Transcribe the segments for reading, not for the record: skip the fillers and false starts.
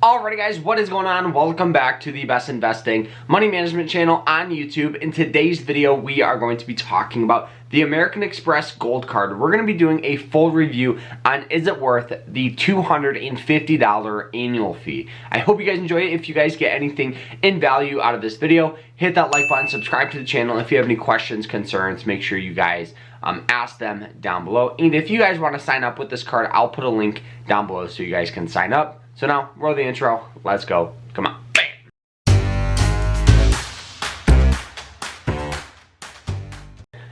Alrighty guys, what is going on? Welcome back to the Best Investing Money Management channel on YouTube. In today's video, we are going to be talking about the American Express Gold Card. We're going to be doing a full review on is it worth the $250 annual fee. I hope you guys enjoy it. If you guys get anything in value out of this video, hit that like button, subscribe to the channel. If you have any questions, concerns, make sure you guys ask them down below. And if you guys want to sign up with this card, I'll put a link down below so you guys can sign up. So now, roll the intro. Let's go. Come on. Bam.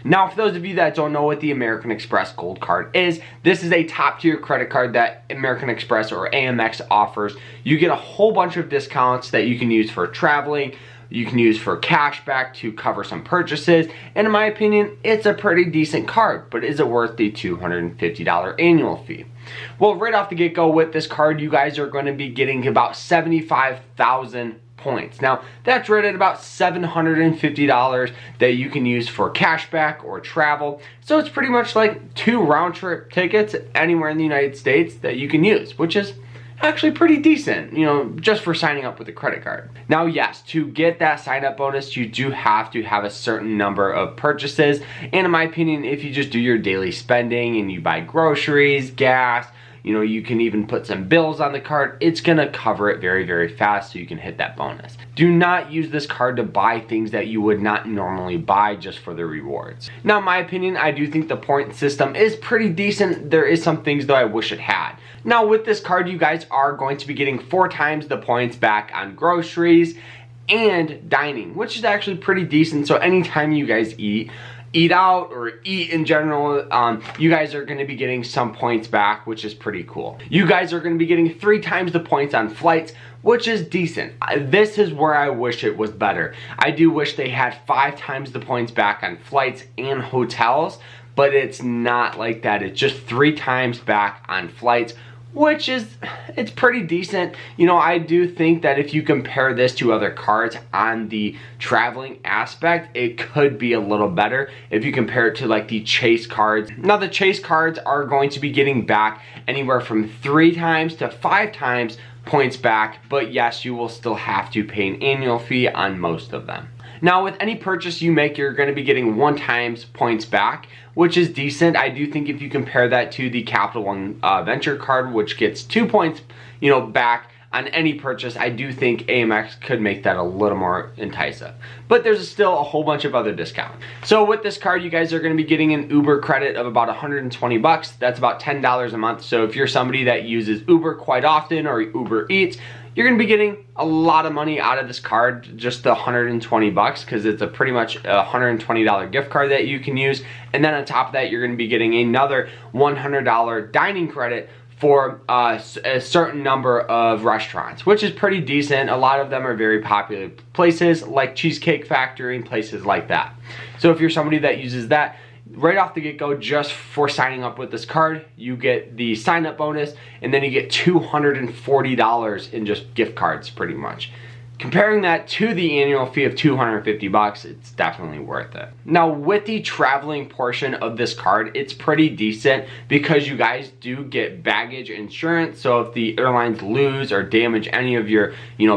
Now, for those of you that don't know what the American Express Gold Card is, this is a top-tier credit card that American Express or Amex offers. You get a whole bunch of discounts that you can use for traveling. You can use for cash back to cover some purchases. And in my opinion, it's a pretty decent card, but is it worth the $250 annual fee? Well, right off the get-go with this card, you guys are going to be getting about 75,000 points. Now, that's right at about $750 that you can use for cash back or travel. So it's pretty much like 2 round-trip tickets anywhere in the United States that you can use, which is actually pretty decent, you know, just for signing up with a credit card. Now, yes, to get that sign-up bonus, you do have to have a certain number of purchases. And in my opinion, if you just do your daily spending and you buy groceries, gas, you know, you can even put some bills on the card, it's gonna cover it very, very fast so you can hit that bonus. Do not use this card to buy things that you would not normally buy just for the rewards. Now, in my opinion, I do think the point system is pretty decent. There is some things though I wish it had. Now, with this card, you guys are going to be getting 4 times the points back on groceries and dining, which is actually pretty decent. So anytime you guys eat out or eat in general, you guys are going to be getting some points back, which is pretty cool. You guys are going to be getting 3 times the points on flights, which is decent. This is where I wish it was better. I do wish they had 5 times the points back on flights and hotels, but it's not like that. It's just 3 times back on flights, which is, it's pretty decent. You know, I do think that if you compare this to other cards on the traveling aspect, it could be a little better if you compare it to like the Chase cards. Now, the Chase cards are going to be getting back anywhere from 3 times to 5 times points back, but yes, you will still have to pay an annual fee on most of them. Now, with any purchase you make, you're going to be getting 1 times points back, which is decent. I do think if you compare that to the Capital One Venture card, which gets 2 points, you know, back on any purchase, I do think Amex could make that a little more enticing. But there's still a whole bunch of other discounts. So with this card, you guys are going to be getting an Uber credit of about 120 bucks. That's about $10 a month. So if you're somebody that uses Uber quite often or Uber Eats, you're going to be getting a lot of money out of this card, just the 120 bucks, because it's a pretty much a $120 gift card that you can use. And then on top of that, you're going to be getting another $100 dining credit for a certain number of restaurants, which is pretty decent. A lot of them are very popular places like Cheesecake Factory and places like that. So if you're somebody that uses that, right off the get-go, just for signing up with this card, you get the sign-up bonus, and then you get $240 in just gift cards, pretty much. Comparing that to the annual fee of 250 bucks, it's definitely worth it. Now, with the traveling portion of this card, it's pretty decent because you guys do get baggage insurance. So if the airlines lose or damage any of your,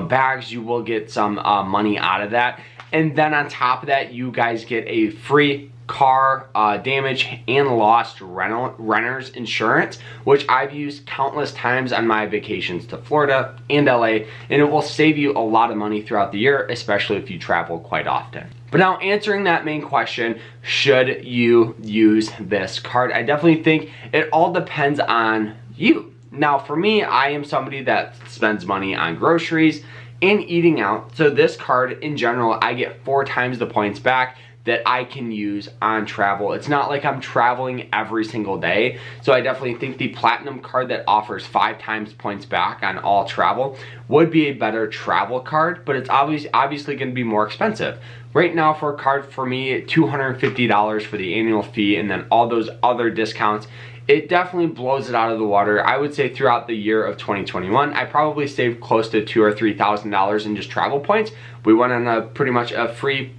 bags, you will get some money out of that. And then on top of that, you guys get a free car damage and lost renter's insurance, which I've used countless times on my vacations to Florida and LA, and it will save you a lot of money throughout the year, especially if you travel quite often. But now, answering that main question, should you use this card? I definitely think it all depends on you. Now, for me, I am somebody that spends money on groceries and eating out, so this card in general, I get 4 times the points back that I can use on travel. It's not like I'm traveling every single day. So I definitely think the Platinum card that offers 5 times points back on all travel would be a better travel card, but it's obviously gonna be more expensive. Right now for a card, for me, $250 for the annual fee and then all those other discounts, it definitely blows it out of the water. I would say throughout the year of 2021, I probably saved close to $2,000 or $3,000 in just travel points. We went on a pretty much a free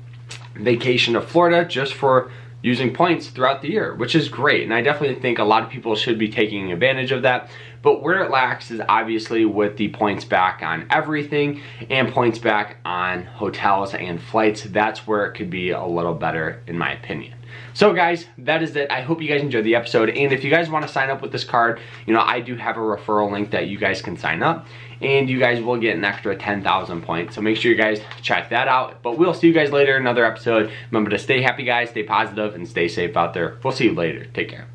vacation to Florida just for using points throughout the year, which is great. And I definitely think a lot of people should be taking advantage of that. but where it lacks is obviously with the points back on everything and points back on hotels and flights. That's where it could be a little better in my opinion. So guys, that is it. I hope you guys enjoyed the episode, and if you guys want to sign up with this card, I do have a referral link that you guys can sign up, and you guys will get an extra 10,000 points. So make sure you guys check that out. But we'll see you guys later in another episode. Remember to stay happy, guys, stay positive, and stay safe out there. We'll see you later. Take care.